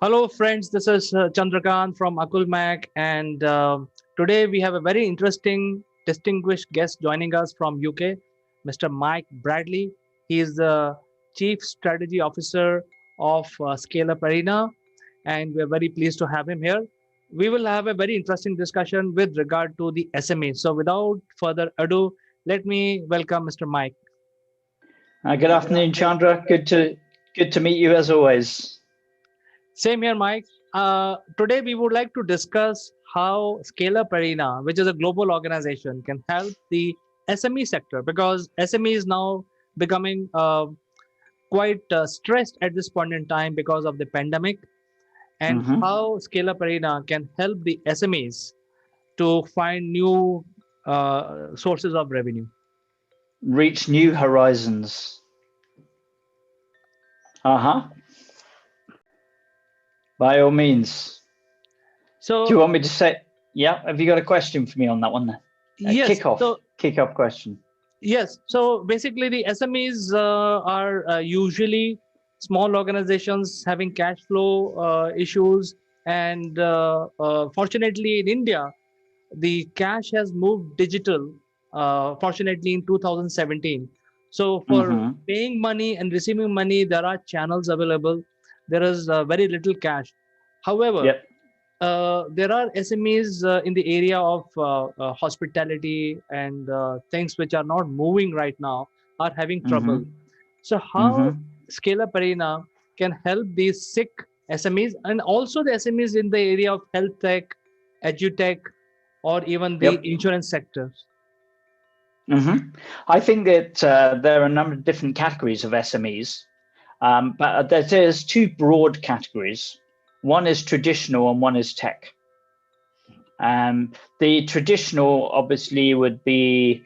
Hello, friends. This is Chandrakant from Akulmach, and today we have a very interesting, distinguished guest joining us from UK, Mr. Mike Bradley. He is the Chief Strategy Officer of ScaleUpArena, and we're very pleased to have him here. We will have a very interesting discussion with regard to the SME. So, without further ado, let me welcome Mr. Mike. Good afternoon, Chandra. Good to meet you as always. Same here, Mike. Today, we would like to discuss how ScaleUpArena, which is a global organization, can help the SME sector because SME is now becoming quite stressed at this point in time because of the pandemic, and how ScaleUpArena can help the SMEs to find new sources of revenue. Reach new horizons. By all means. So, do you want me to say? Yeah. Have you got a question for me on that one? Yes. Kickoff question. Yes. So basically, the SMEs are usually small organizations having cash flow issues, and fortunately, in India, the cash has moved digital. Fortunately, in 2017. So for paying money and receiving money, there are channels available. There is very little cash. However, there are SMEs in the area of hospitality and things which are not moving right now are having trouble. So how ScaleUpArena can help these sick SMEs and also the SMEs in the area of health tech, edutech, or even the insurance sectors? I think that there are a number of different categories of SMEs, but there's two broad categories. One is traditional and one is tech. The traditional obviously would be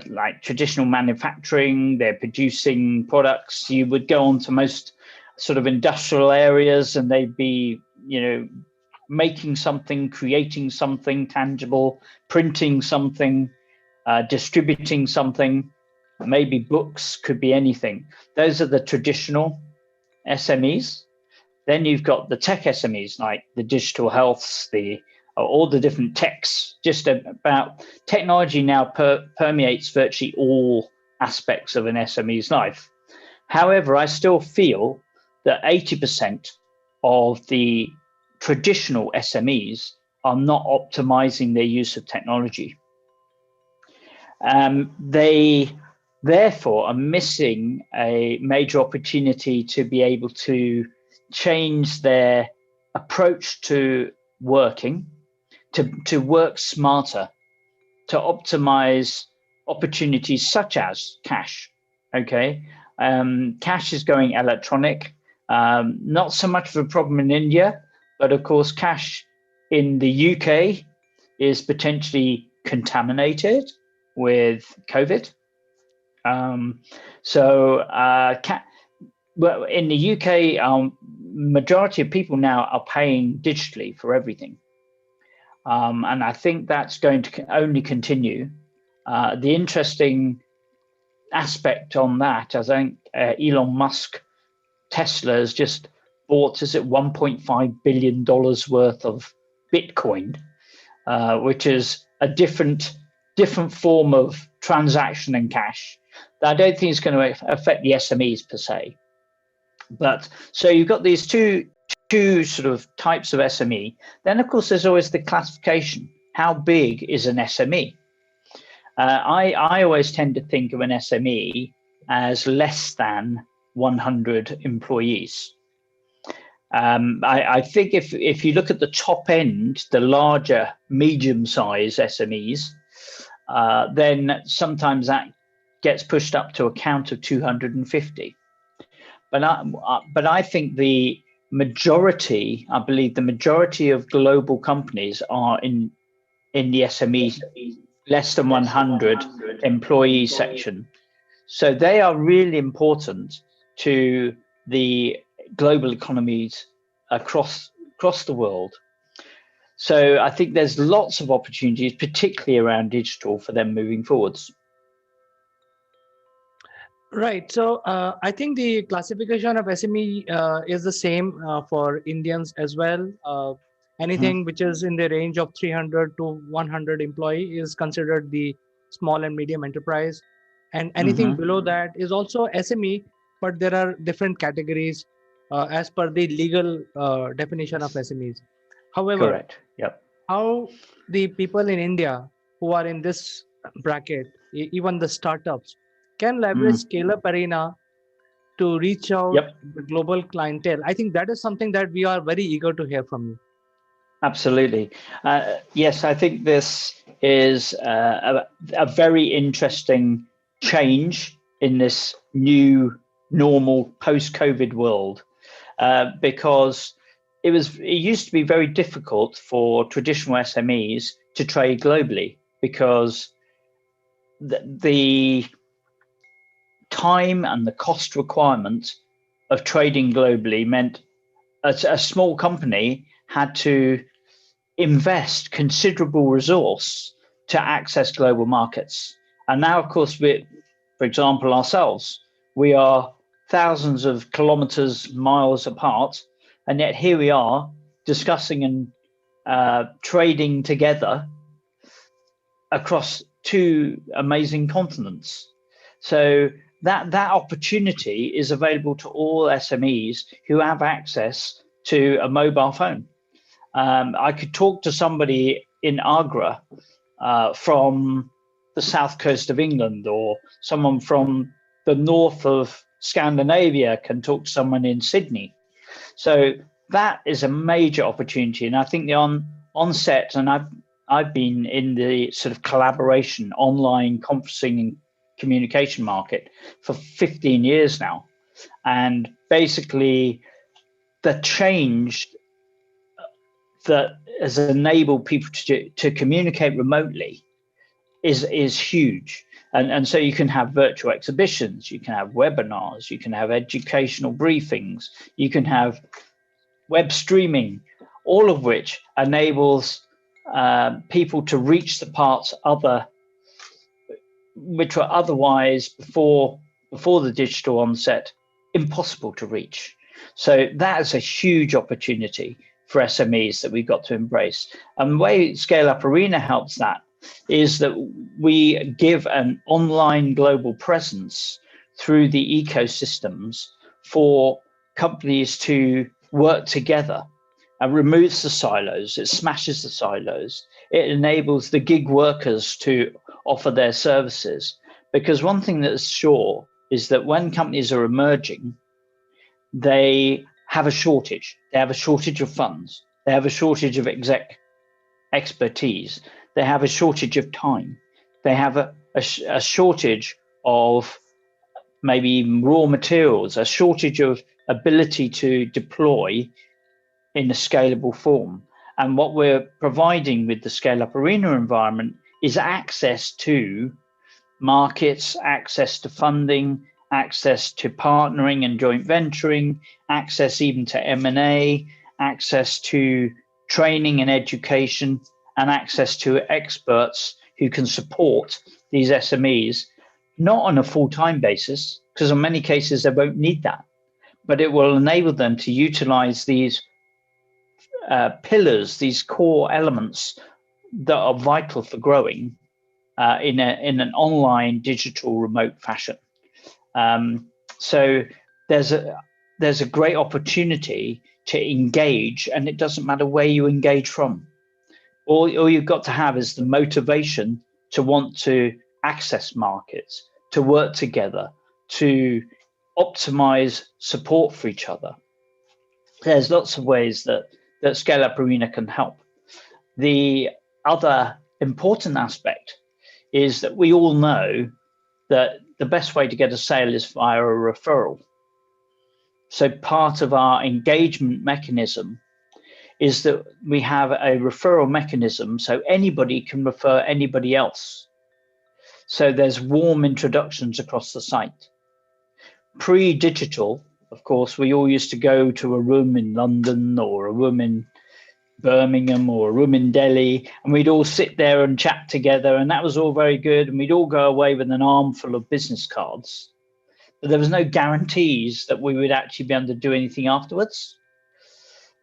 like traditional manufacturing. They're producing products. You would go on to most sort of industrial areas and they'd be, making something, creating something tangible, printing something, distributing something, maybe books, could be anything. Those are the traditional SMEs. Then you've got the tech SMEs, like the digital healths, all the different techs. Just about technology now permeates virtually all aspects of an SME's life. However, I still feel that 80% of the traditional SMEs are not optimizing their use of technology. They therefore are missing a major opportunity to be able to change their approach to working, to work smarter, to optimize opportunities such as cash. Cash is going electronic. Not so much of a problem in India, but of course cash in the UK is potentially contaminated with COVID. Well, in the UK, majority of people now are paying digitally for everything. And I think that's going to only continue. The interesting aspect on that, I think Elon Musk, Tesla has just bought, is it $1.5 billion worth of Bitcoin, which is a different form of transaction and cash that I don't think is going to affect the SMEs per se. But so you've got these two sort of types of SME. Then, of course, there's always the classification. How big is an SME? I always tend to think of an SME as less than 100 employees. I think if you look at the top end, the larger, medium-sized SMEs, then sometimes that gets pushed up to a count of 250. But I think the majority, I believe the majority of global companies are in the SME less than 100 employee section. So they are really important to the global economies across the world. So I think there's lots of opportunities, particularly around digital, for them moving forwards. Right. So I think the classification of SME is the same for Indians as well. Mhm, Anything which is in the range of 300 to 100 employee is considered the small and medium enterprise. And anything mhm. below that is also SME, but there are different categories as per the legal definition of SMEs. However, Correct. Yep. how the people in India who are in this bracket, even the startups, can leverage Mm. ScaleUpArena to reach out Yep. the global clientele. I think that is something that we are very eager to hear from you. Absolutely. Yes, I think this is a very interesting change in this new normal post-COVID world, because it used to be very difficult for traditional SMEs to trade globally because the time and the cost requirement of trading globally meant a small company had to invest considerable resource to access global markets. And now, of course, for example, ourselves, we are thousands of kilometers, miles apart, and yet here we are discussing and trading together across two amazing continents. So that opportunity is available to all SMEs who have access to a mobile phone. I could talk to somebody in Agra from the south coast of England, or someone from the north of Scandinavia can talk to someone in Sydney. So that is a major opportunity, and I think the onset, and I've been in the sort of collaboration, online conferencing and communication market for 15 years now, and basically the change that has enabled people to communicate remotely is huge. And so you can have virtual exhibitions, you can have webinars, you can have educational briefings, you can have web streaming, all of which enables people to reach the parts which were otherwise before the digital onset impossible to reach. So that is a huge opportunity for SMEs that we've got to embrace. And the way ScaleUpArena helps that is that we give an online global presence through the ecosystems for companies to work together, and removes the silos, it smashes the silos, it enables the gig workers to offer their services. Because one thing that's sure is that when companies are emerging, they have a shortage. They have a shortage of funds. They have a shortage of expertise. They have a shortage of time. They have a shortage of maybe even raw materials, a shortage of ability to deploy in a scalable form. And what we're providing with the ScaleUpArena environment is access to markets, access to funding, access to partnering and joint venturing, access even to M&A, access to training and education, and access to experts who can support these SMEs, not on a full-time basis, because in many cases they won't need that, but it will enable them to utilize these pillars, these core elements that are vital for growing in an online, digital, remote fashion. So there's a great opportunity to engage, and it doesn't matter where you engage from. All you've got to have is the motivation to want to access markets, to work together, to optimize support for each other. There's lots of ways that ScaleUpArena can help. The other important aspect is that we all know that the best way to get a sale is via a referral. So part of our engagement mechanism is that we have a referral mechanism so anybody can refer anybody else. So there's warm introductions across the site. Pre-digital, of course, we all used to go to a room in London or a room in Birmingham or a room in Delhi, and we'd all sit there and chat together, and that was all very good, and we'd all go away with an armful of business cards. there was no guarantees that we would actually be able to do anything afterwards.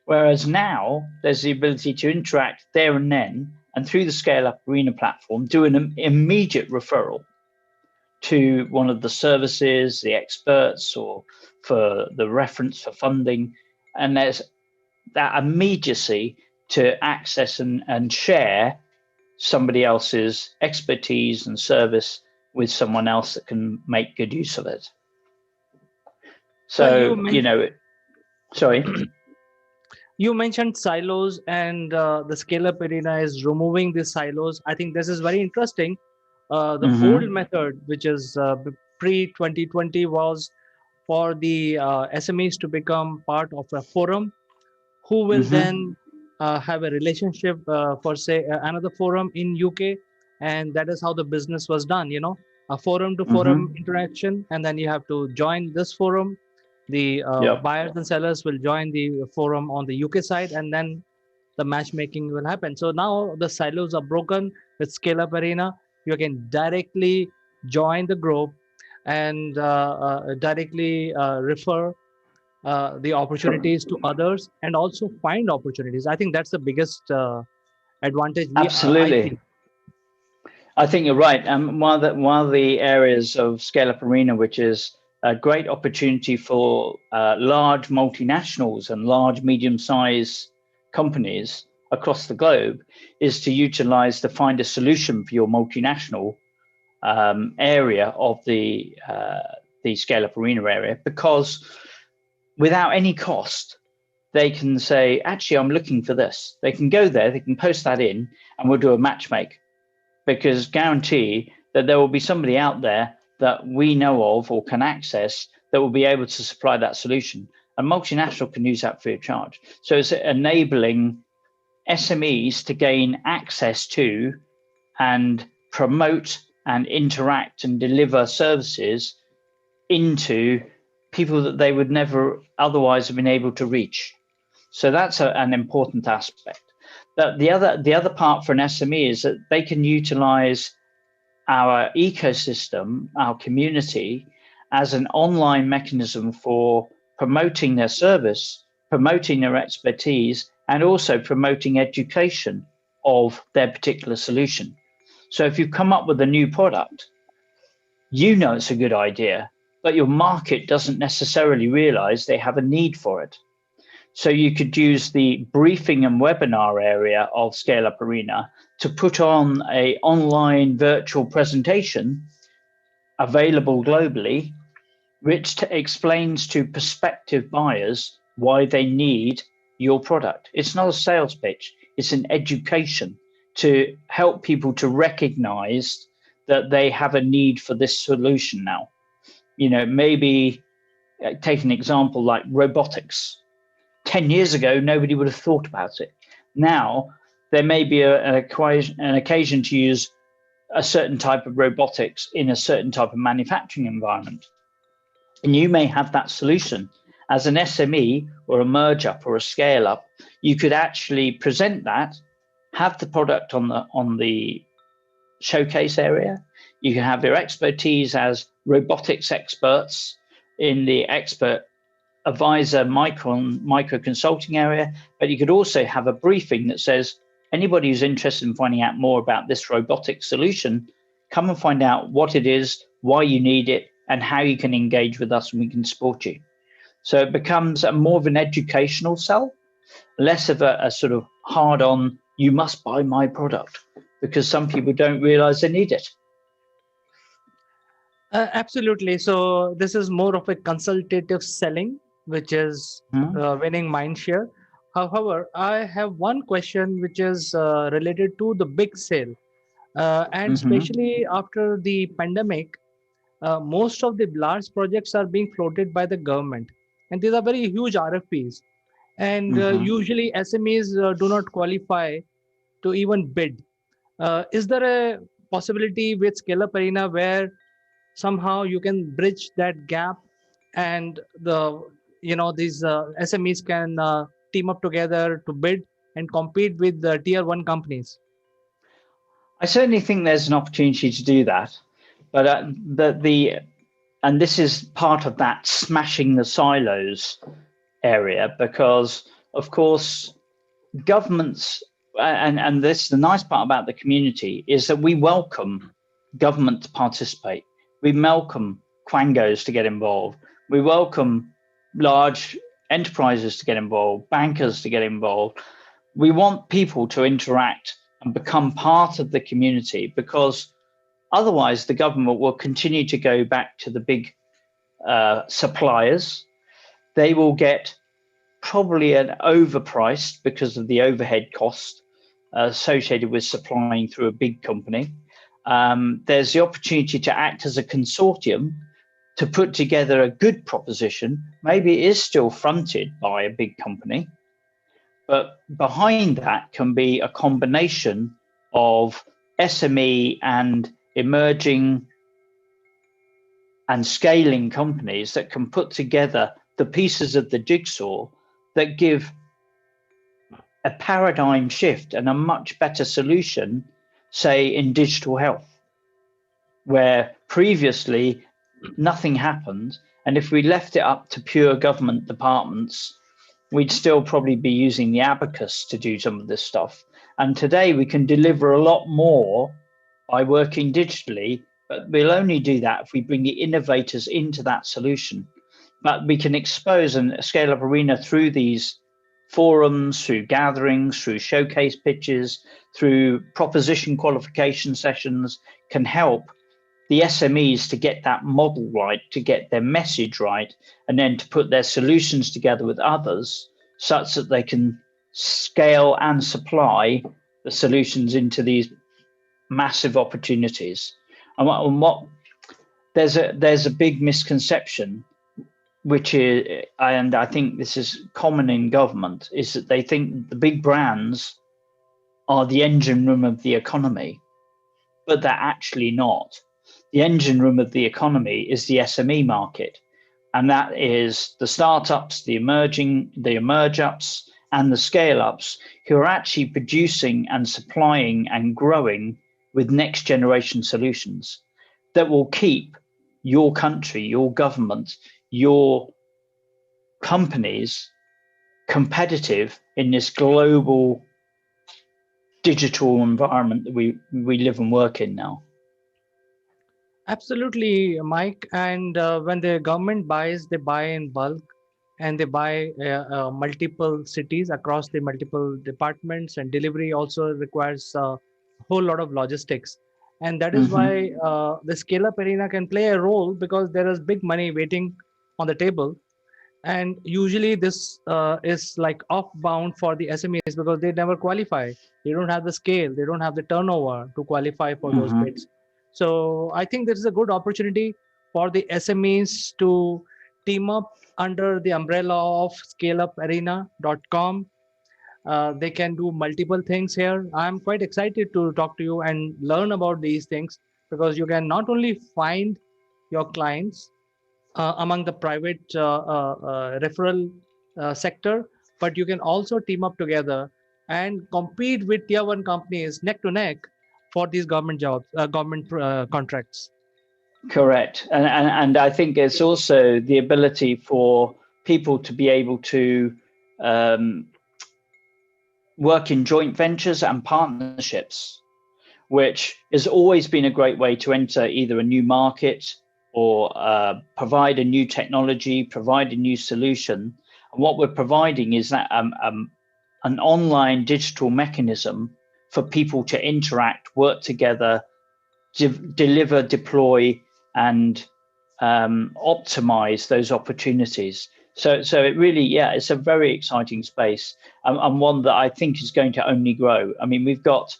Whereas now there's the ability to interact there and then, and through the ScaleUpArena platform, do an immediate referral to one of the services, the experts, or for the reference for funding. And there's that immediacy to access and share somebody else's expertise and service with someone else that can make good use of it. So, sorry. You mentioned silos, and the ScaleUpArena is removing the silos. I think this is very interesting. The old method, which is pre-2020, was for the SMEs to become part of a forum, who will then have a relationship for, say, another forum in UK, and that is how the business was done. A forum to forum interaction, and then you have to join this forum. The buyers and sellers will join the forum on the UK side, and then the matchmaking will happen. So now the silos are broken with ScaleUpArena. You can directly join the group and directly refer the opportunities to others, and also find opportunities. I think that's the biggest advantage I Absolutely. think. I think you're right. One of the areas of ScaleUpArena, which is a great opportunity for large multinationals and large medium-sized companies across the globe, is to utilize to find a solution for your multinational area of the ScaleUpArena area, because without any cost, they can say, actually, I'm looking for this. They can go there, they can post that in, and we'll do a matchmake, because guarantee that there will be somebody out there that we know of or can access that will be able to supply that solution. A multinational can use that free of charge. So it's enabling SMEs to gain access to and promote and interact and deliver services into people that they would never otherwise have been able to reach. So that's an important aspect. The other part for an SME is that they can utilize our ecosystem, our community, as an online mechanism for promoting their service, promoting their expertise, and also promoting education of their particular solution. So if you come up with a new product, you know it's a good idea, but your market doesn't necessarily realize they have a need for it. So you could use the briefing and webinar area of ScaleUpArena to put on an online virtual presentation available globally, which explains to prospective buyers why they need your product. It's not a sales pitch, it's an education to help people to recognize that they have a need for this solution now. Maybe take an example like robotics. 10 years ago, nobody would have thought about it. Now, there may be an occasion to use a certain type of robotics in a certain type of manufacturing environment. And you may have that solution. As an SME or a merge up or a scale up, you could actually present that, have the product on the showcase area. You can have their expertise as robotics experts in the expert advisor micro consulting area, but you could also have a briefing that says, anybody who's interested in finding out more about this robotic solution, come and find out what it is, why you need it, and how you can engage with us and we can support you. So it becomes more of an educational sell, less of a sort of hard on, you must buy my product, because some people don't realize they need it. Absolutely. So this is more of a consultative selling, which is winning mindshare. However, I have one question which is related to the big sale. And especially after the pandemic, most of the large projects are being floated by the government. And these are very huge RFPs. And usually SMEs do not qualify to even bid. Is there a possibility with ScaleUpArena where somehow you can bridge that gap, and these SMEs can team up together to bid and compete with the tier 1 companies? I certainly think there's an opportunity to do that, but and this is part of that smashing the silos area, because of course governments, and this the nice part about the community is that we welcome government to participate. We welcome quangos to get involved. We welcome large enterprises to get involved, bankers to get involved. We want people to interact and become part of the community, because otherwise the government will continue to go back to the big suppliers. They will get probably an overpriced because of the overhead cost associated with supplying through a big company. There's the opportunity to act as a consortium to put together a good proposition. Maybe it is still fronted by a big company, but behind that can be a combination of SME and emerging and scaling companies that can put together the pieces of the jigsaw that give a paradigm shift and a much better solution, say in digital health, where previously nothing happened. And if we left it up to pure government departments, we'd still probably be using the abacus to do some of this stuff. And today we can deliver a lot more by working digitally, but we'll only do that if we bring the innovators into that solution. But we can expose and ScaleUpArena through these forums, through gatherings, through showcase pitches, through proposition qualification sessions, can help the SMEs to get that model right, to get their message right, and then to put their solutions together with others such that they can scale and supply the solutions into these massive opportunities. And what there's a big misconception, which is, and I think this is common in government, is that they think the big brands are the engine room of the economy, but they're actually not. The engine room of the economy is the SME market, and that is the startups, the emerge-ups, and the scale-ups who are actually producing and supplying and growing with next generation solutions that will keep your country, your government, your companies competitive in this global digital environment that we live and work in now. Absolutely, Mike. And when the government buys, they buy in bulk, and they buy multiple cities across the multiple departments, and delivery also requires a whole lot of logistics. And that is why the ScaleUpArena can play a role, because there is big money waiting on the table. And usually this is like off-bound for the SMEs, because they never qualify. They don't have the scale, they don't have the turnover to qualify for those bids. So I think this is a good opportunity for the SMEs to team up under the umbrella of ScaleUpArena.com. They can do multiple things here. I'm quite excited to talk to you and learn about these things, because you can not only find your clients among the private referral sector, but you can also team up together and compete with tier one companies neck to neck for these government jobs, government contracts. Correct. And I think it's also the ability for people to be able to work in joint ventures and partnerships, which has always been a great way to enter either a new market or provide a new technology, provide a new solution. And what we're providing is that an online digital mechanism for people to interact, work together, deliver, deploy, and optimize those opportunities. So it really, yeah, it's a very exciting space, and one that I think is going to only grow. I mean, we've got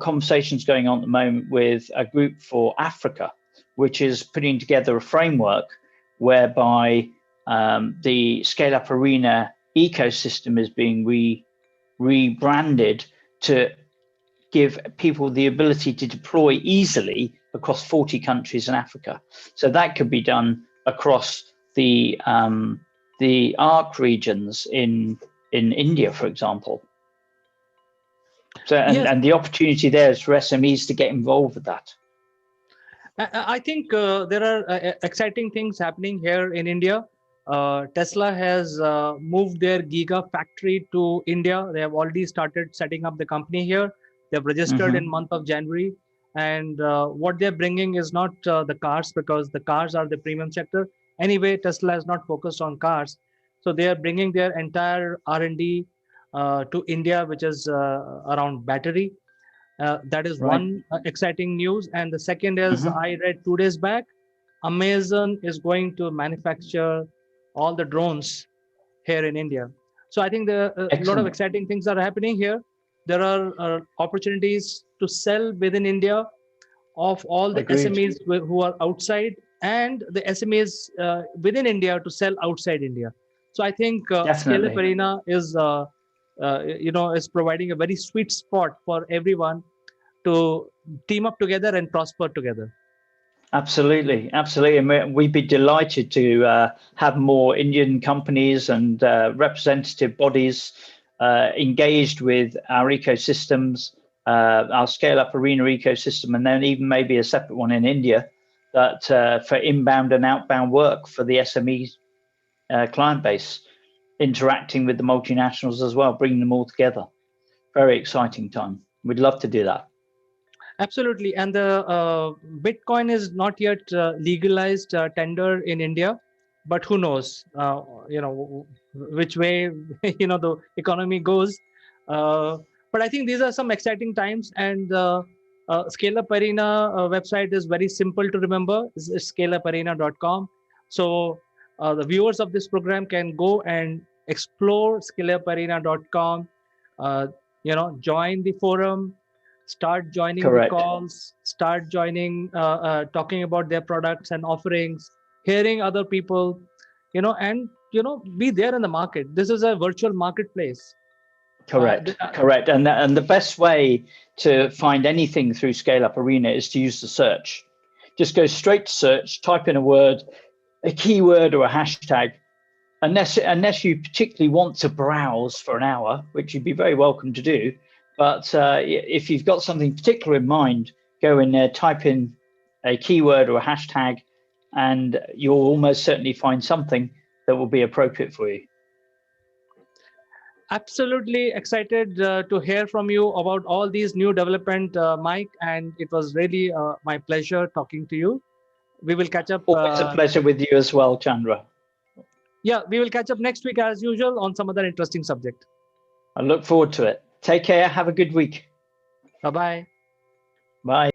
conversations going on at the moment with a group for Africa, which is putting together a framework whereby the ScaleUpArena ecosystem is being rebranded to give people the ability to deploy easily across 40 countries in Africa. So that could be done across the ARC regions in India, for example. So and the opportunity there is for SMEs to get involved with that. I think there are exciting things happening here in India. Tesla has moved their Giga factory to India. They have already started setting up the company here. They've registered in month of January, and what they're bringing is not the cars, because the cars are the premium sector. Anyway, Tesla has not focused on cars, so they are bringing their entire R&D to India, which is around battery. That is Right. one exciting news. And the second is, I read 2 days back, Amazon is going to manufacture all the drones here in India. So I think there are a lot of Excellent. exciting things are happening here. There are opportunities to sell within India of all the Agreed. SMEs who are outside, and the SMEs within India to sell outside India. So I think ScaleUp Definitely. Arena is providing a very sweet spot for everyone to team up together and prosper together. Absolutely, absolutely, and we'd be delighted to have more Indian companies and representative bodies engaged with our ecosystems, our ScaleUpArena ecosystem, and then even maybe a separate one in India that for inbound and outbound work for the SME client base, interacting with the multinationals as well, bringing them all together. Very exciting time. We'd love to do that. Absolutely. And the Bitcoin is not yet legalized tender in India, but who knows, which way, the economy goes. But I think these are some exciting times, and ScaleUp Arena website is very simple to remember. It's scaleuparena.com. So the viewers of this program can go and explore scaleuparena.com, join the forum, start joining the Correct. calls, start joining, talking about their products and offerings, hearing other people, and be there in the market. This is a virtual marketplace. Correct, correct. And the best way to find anything through ScaleUpArena is to use the search. Just go straight to search, type in a word, a keyword or a hashtag, unless you particularly want to browse for an hour, which you'd be very welcome to do. But if you've got something particular in mind, go in there, type in a keyword or a hashtag, and you'll almost certainly find something that will be appropriate for you. Absolutely excited to hear from you about all these new development, Mike, and it was really my pleasure talking to you. We will catch up. Always a pleasure with you as well, Chandra. Yeah, we will catch up next week as usual on some other interesting subject. I look forward to it. Take care. Have a good week. Bye-bye. Bye.